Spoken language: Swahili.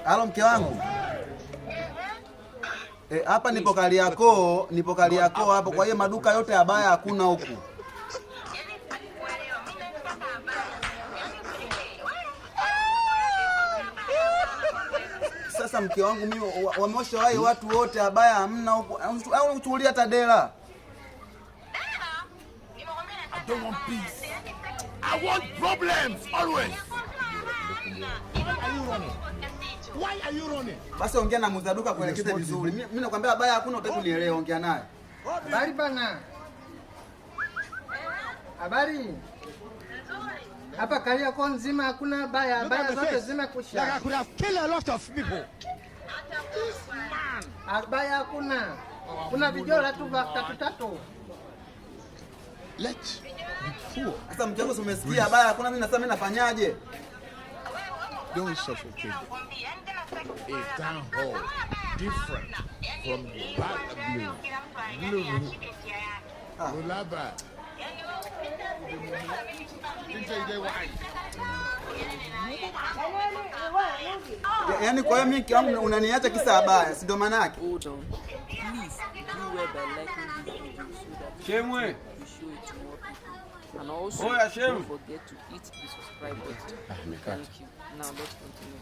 Halo mke wangu. Hapa nipo Kariakoo hapo, kwa hiyo maduka yote ya baya hakuna huku. Sasa mke wangu mimi wameshawahi watu wote abaya hamna huku. Au uchukulia hata dela. I don't want peace. I want problems always. Why are you running? Basi ongea na muuza duka kuelekeze vizuri. Mimi nakwambia abaya hakuna, utaki kunielewa, ongea naye. Habari bana. Habari. Hapa Kariakoo nzima hakuna baya, baya zote zimekwisha. Like I could have killed a lot of people. Baya hakuna. Kuna vijora tu vya tatu. Let the poor. Sasa mke wangu umesikia baya hakuna, mimi nasema mimi nafanyaje? Don't suffocate. A town hall different from blue. Ulaba. Yaani kwa hiyo mimi mke wangu unaniacha kisa abaya, si ndio maana yake? Hold on. Please do well by liking this video so that Shemwe. you show it to more people. And also, Oya, Shem. don't forget to hit the subscribe button. Thank you. Now let's continue.